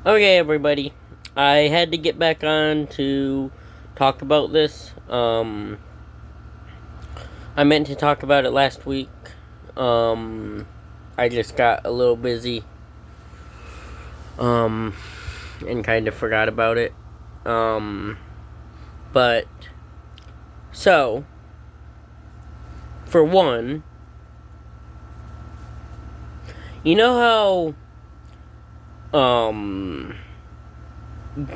Okay, everybody. I had to get back on to talk about this. I meant to talk about it last week. I just got a little busy. And kind of forgot about it. But so for one, you know how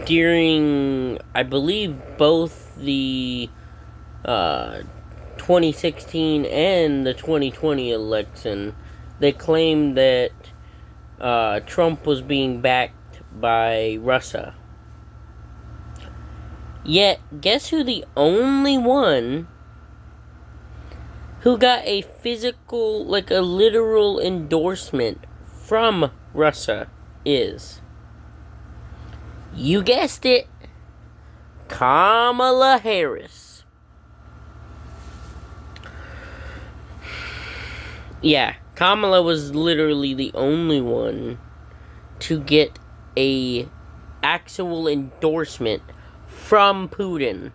during, I believe, both the 2016 and the 2020 election, they claimed that Trump was being backed by Russia. Yet, guess who the only one who got a physical, like a literal endorsement from Russia is? You guessed it, Kamala Harris. Yeah, Kamala was literally the only one to get a actual endorsement from Putin.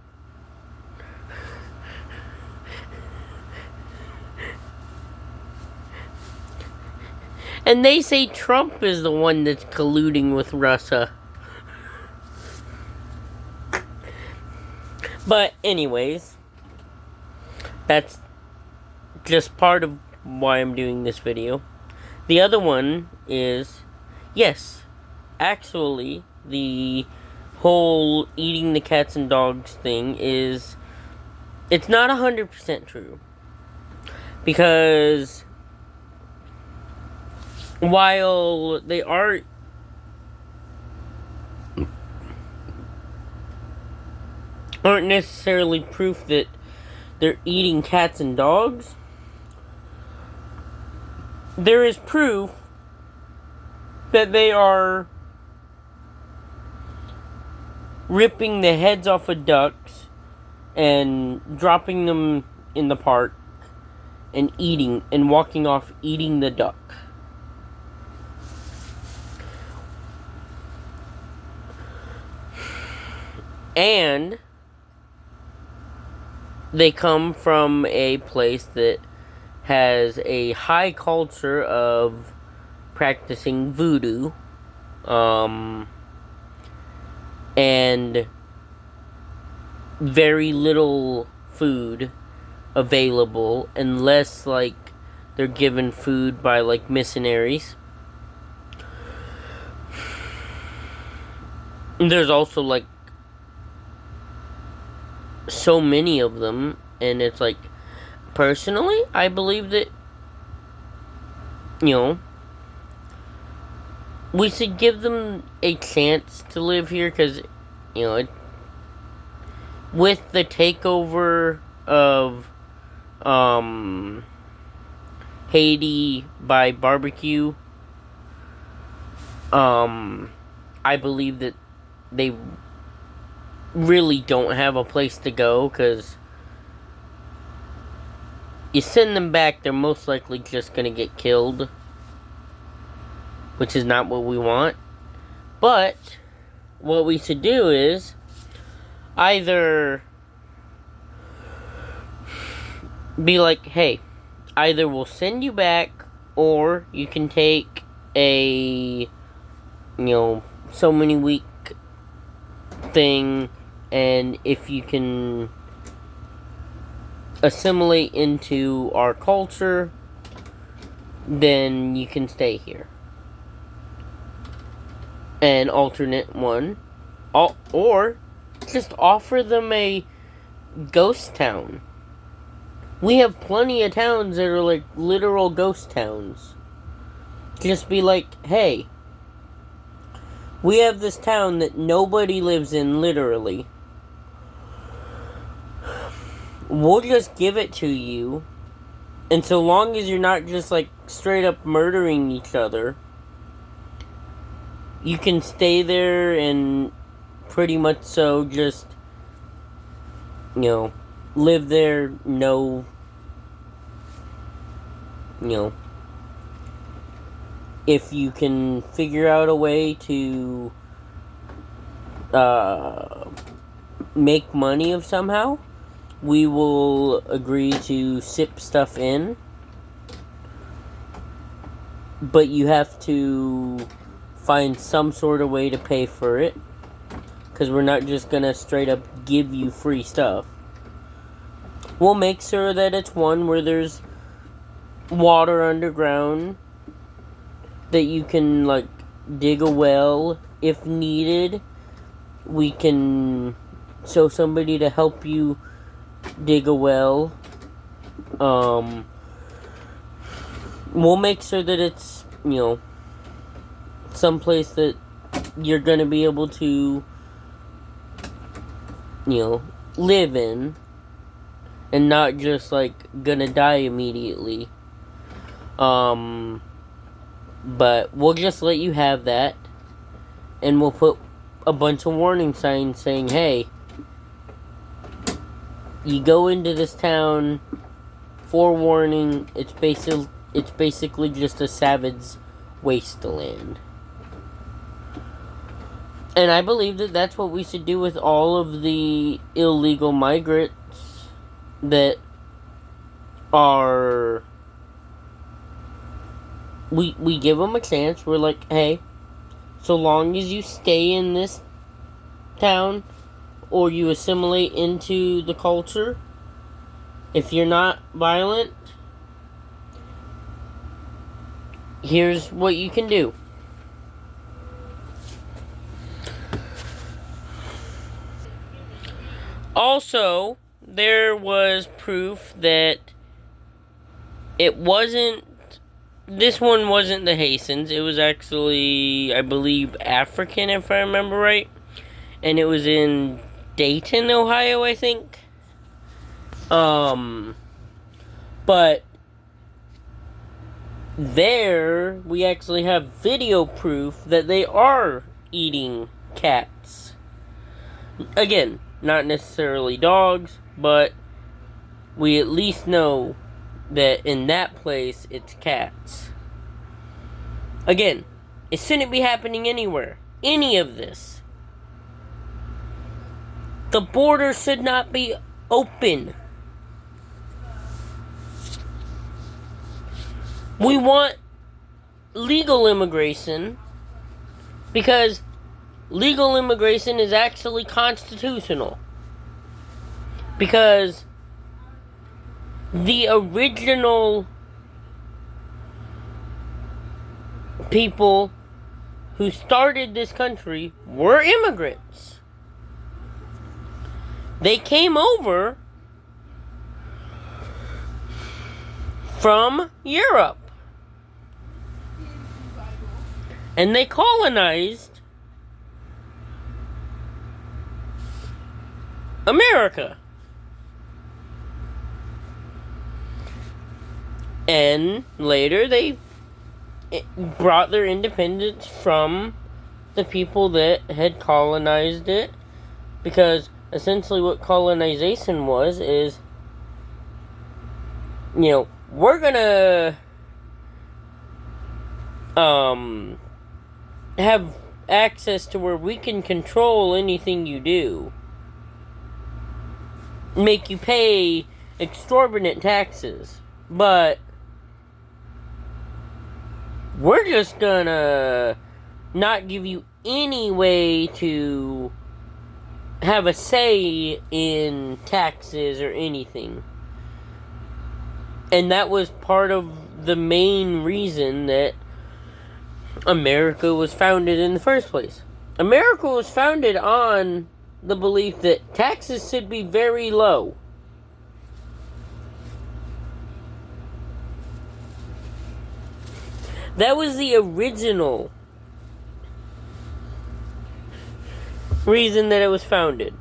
And they say Trump is the one that's colluding with Russia. But anyways, that's just part of why I'm doing this video. The other one is, yes, actually, the whole eating the cats and dogs thing is, it's not 100% true. Because while they aren't necessarily proof that they're eating cats and dogs, there is proof that they are ripping the heads off of ducks and dropping them in the park and eating and walking off eating the duck. And they come from a place that has a high culture of practicing voodoo, and very little food available unless, like, they're given food by, like, missionaries. And there's also, like, so many of them, and it's like, personally, I believe that, we should give them a chance to live here, because, with the takeover of, Haiti by barbecue, I believe that they really don't have a place to go, because you send them back, they're most likely just gonna get killed, which is not what we want. But what we should do is either be like, hey, either we'll send you back, or you can take a so many week thing, and if you can assimilate into our culture, then you can stay here. An alternate one, or just offer them a ghost town. We have plenty of towns that are like literal ghost towns. Just be like, hey, we have this town that nobody lives in, literally. We'll just give it to you, and so long as you're not just like straight up murdering each other, you can stay there and pretty much so just, live there, if you can figure out a way to make money of somehow, we will agree to sip stuff in. But you have to find some sort of way to pay for it. Because we're not just going to straight up give you free stuff. We'll make sure that it's one where there's water underground. That you can, like, dig a well if needed. We can show somebody to help you dig a well. We'll make sure that it's, someplace that you're going to be able to, live in. And not just, like, gonna die immediately. But we'll just let you have that. And we'll put a bunch of warning signs saying, hey, you go into this town, forewarning, it's basically just a savage wasteland. And I believe that that's what we should do with all of the illegal migrants that are... We give them a chance. We're like, hey, so long as you stay in this town or you assimilate into the culture, if you're not violent, here's what you can do. Also, there was proof that this one wasn't the Haitians. It was actually, I believe, African, if I remember right. And it was in Dayton, Ohio, I think. But there, we actually have video proof that they are eating cats. Again, not necessarily dogs, but we at least know that in that place, it's cats. Again, it shouldn't be happening anywhere. Any of this. The border should not be open. We want legal immigration because legal immigration is actually constitutional. Because the original people who started this country were immigrants. They came over from Europe. And they colonized America. And later they brought their independence from the people that had colonized it. Because essentially what colonization is, we're gonna have access to where we can control anything you do. Make you pay exorbitant taxes. But we're just gonna not give you any way to have a say in taxes or anything. And that was part of the main reason that America was founded in the first place. America was founded on the belief that taxes should be very low. That was the original reason that it was founded.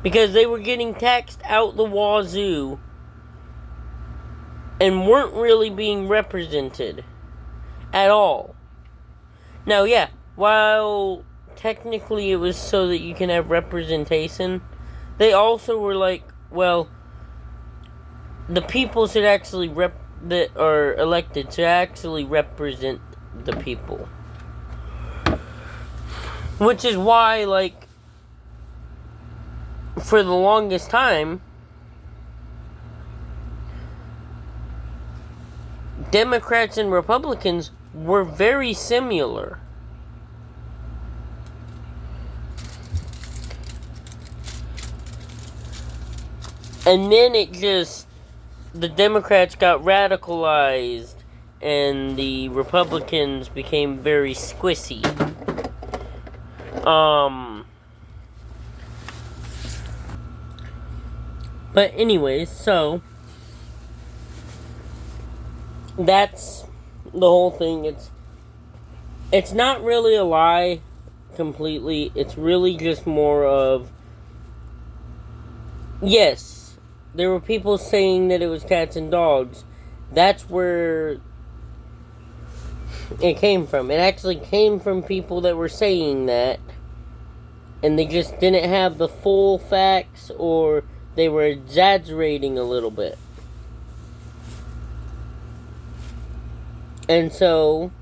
Because they were getting taxed out the wazoo and weren't really being represented at all. Now, yeah, while technically it was so that you can have representation, they also were like, well, the people should actually that are elected to actually represent the people. Which is why, like, for the longest time, Democrats and Republicans were very similar. And then the Democrats got radicalized and the Republicans became very squishy. But anyways, so that's the whole thing. It's not really a lie completely. It's really just more of, yes, there were people saying that it was cats and dogs. That's where it came from. It actually came from people that were saying that, and they just didn't have the full facts, or they were exaggerating a little bit. And so,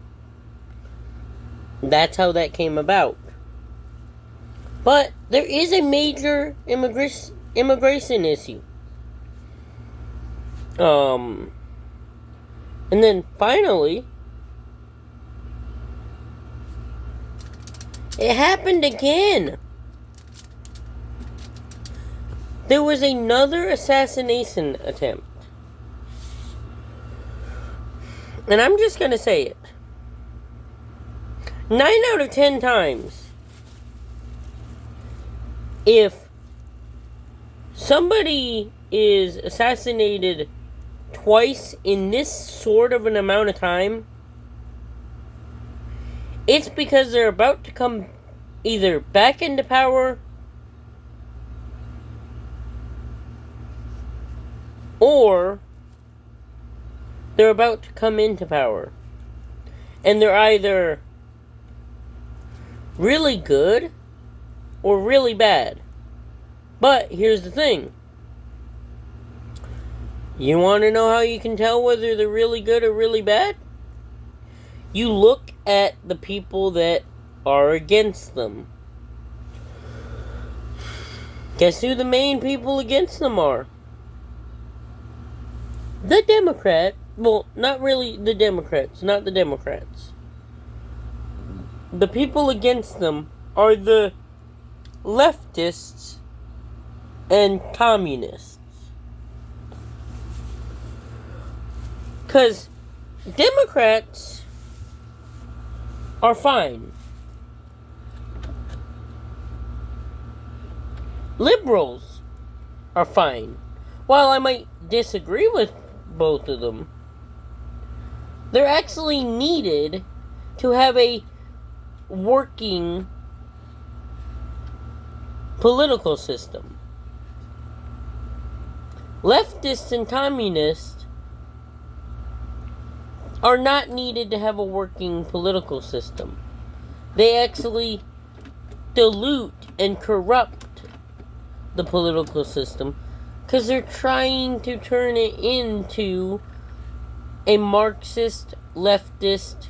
that's how that came about. But there is a major immigration issue. And then finally, it happened again. There was another assassination attempt. And I'm just gonna say it. 9 out of 10 times, if somebody is assassinated twice in this sort of an amount of time, it's because they're about to come either back into power or they're about to come into power. And they're either really good or really bad. But here's the thing. You want to know how you can tell whether they're really good or really bad? You look at the people that are against them. Guess who the main people against them are? The Democrat. Well, not really the Democrats. Not the Democrats. The people against them are the leftists and communists. Because Democrats are fine. Liberals are fine. While I might disagree with both of them, they're actually needed to have a working political system. Leftists and communists are not needed to have a working political system. They actually dilute and corrupt the political system because they're trying to turn it into a Marxist, leftist,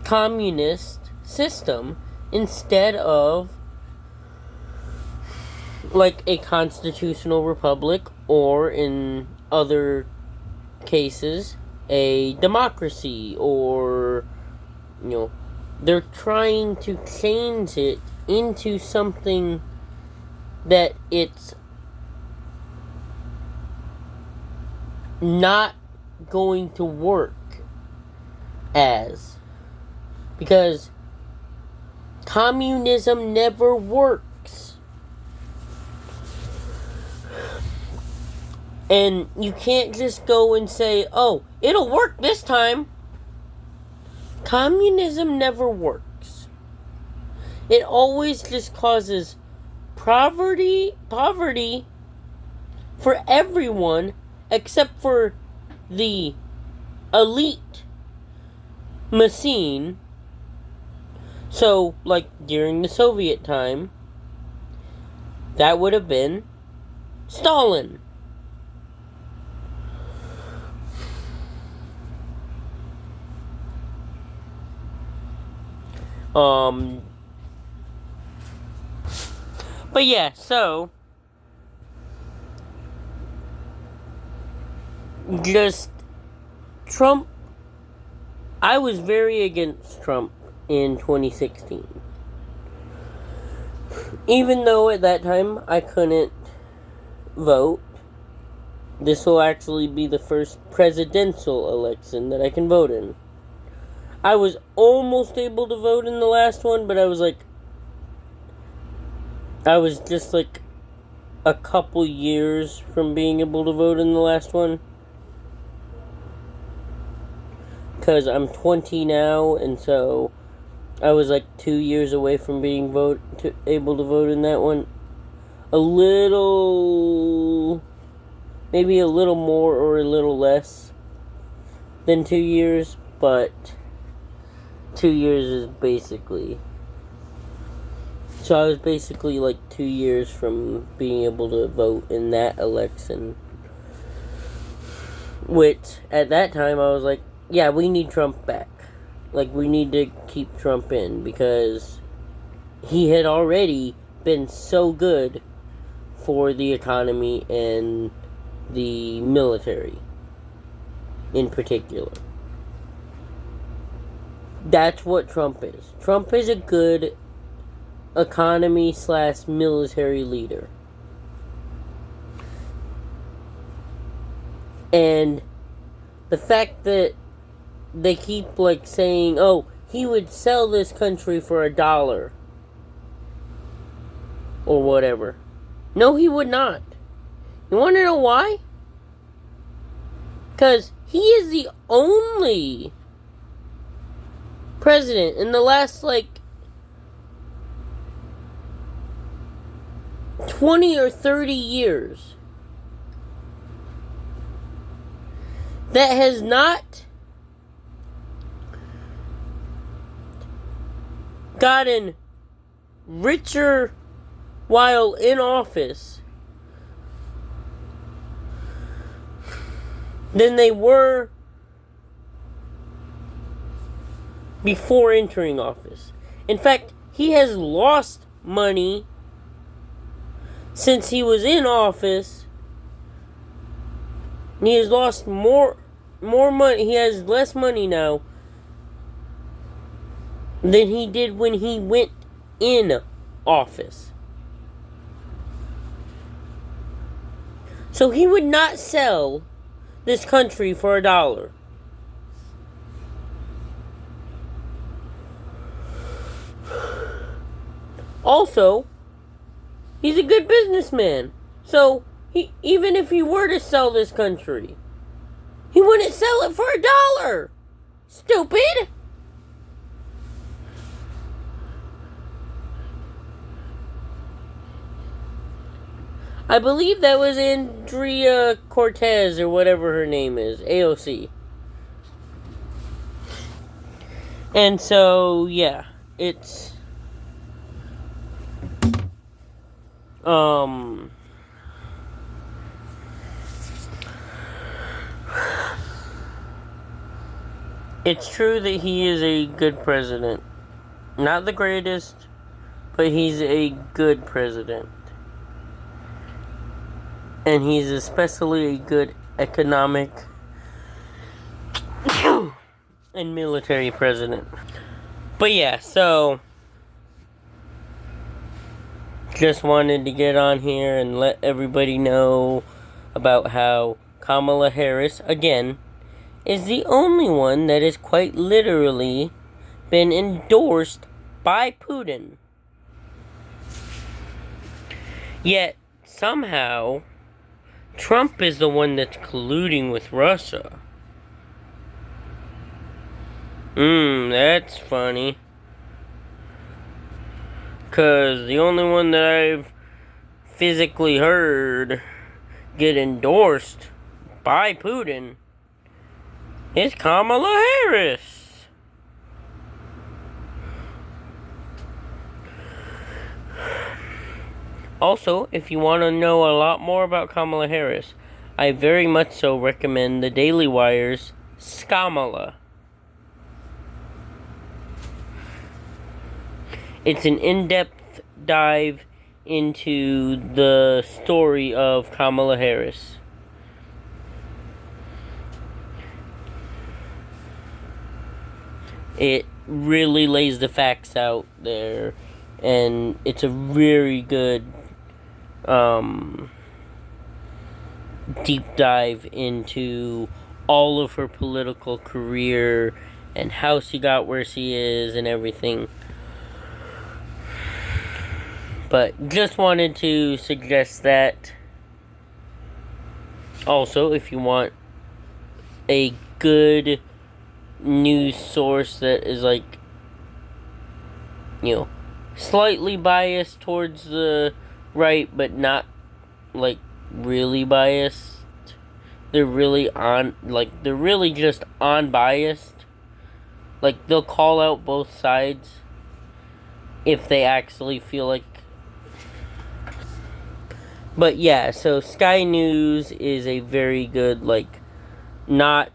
communist system instead of like a constitutional republic, or in other cases a democracy, or they're trying to change it into something that it's not going to work as, because communism never works. And you can't just go and say, oh, it'll work this time. Communism never works. It always just causes poverty for everyone except for the elite machine. So, like during the Soviet time, that would have been Stalin. But yeah, so just Trump. I was very against Trump in 2016. Even though at that time I couldn't vote, this will actually be the first presidential election that I can vote in. I was almost able to vote in the last one, but I was just like a couple years from being able to vote in the last one. Because I'm 20 now, and so I was like 2 years away from being able to vote in that one. Maybe a little more or a little less than 2 years, but 2 years is basically... So I was basically like 2 years from being able to vote in that election. Which, at that time, I was like, yeah, we need Trump back. Like, we need to keep Trump in, because he had already been so good for the economy and the military in particular. That's what Trump is. Trump is a good economy/military leader. And the fact that they keep like saying, oh, he would sell this country for $1 or whatever. No, he would not. You want to know why? Because he is the only president in the last 20 or 30 years that has not gotten richer while in office than they were before entering office. In fact, he has lost money since he was in office. He has lost more money. He has less money now than he did when he went in office. So he would not sell this country for $1. Also, he's a good businessman. So, even if he were to sell this country, he wouldn't sell it for $1. Stupid! I believe that was Andrea Cortez or whatever her name is. AOC. And so, yeah. It's... It's true that he is a good president. Not the greatest, but he's a good president. And he's especially a good economic and military president. But yeah, so just wanted to get on here and let everybody know about how Kamala Harris, again, is the only one that has quite literally been endorsed by Putin. Yet, somehow, Trump is the one that's colluding with Russia. That's funny. 'Cause the only one that I've physically heard get endorsed by Putin is Kamala Harris. Also, if you want to know a lot more about Kamala Harris, I very much so recommend the Daily Wire's Skamala. It's an in-depth dive into the story of Kamala Harris. It really lays the facts out there, and it's a very good deep dive into all of her political career and how she got where she is and everything. But just wanted to suggest that. Also, if you want a good news source that is like, you know, slightly biased towards the right, but not like really biased. They're really just unbiased. Like, they'll call out both sides if they actually feel like. But yeah, so Sky News is a very good, like, not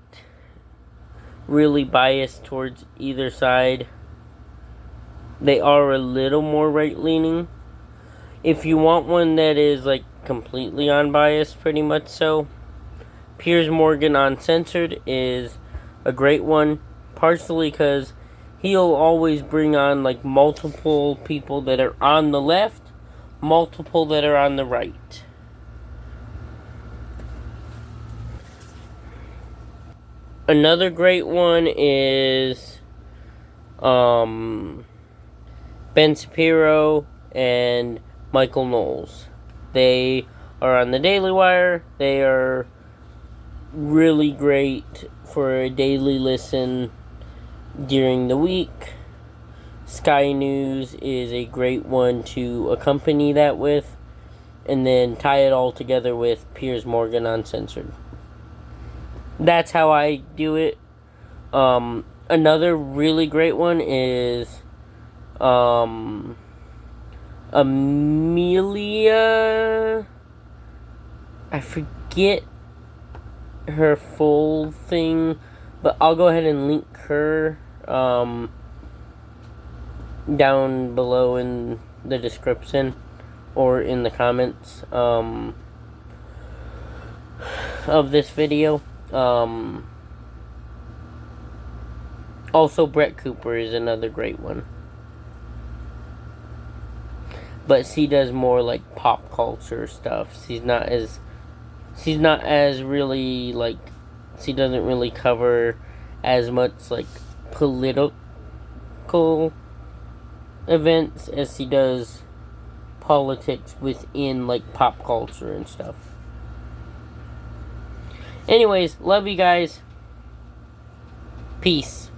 really biased towards either side. They are a little more right-leaning. If you want one that is, like, completely unbiased, pretty much so, Piers Morgan Uncensored is a great one, partially because he'll always bring on, like, multiple people that are on the left, multiple that are on the right. Another great one is Ben Shapiro and Michael Knowles. They are on the Daily Wire. They are really great for a daily listen during the week. Sky News is a great one to accompany that with, and then tie it all together with Piers Morgan Uncensored. That's how I do it. Another really great one is Amelia. I forget her full thing, but I'll go ahead and link her down below in the description or in the comments of this video. Also, Brett Cooper is another great one, but she does more like pop culture stuff. She's not as really, like, she doesn't really cover as much like political events as she does politics within like pop culture and stuff. Anyways, love you guys. Peace.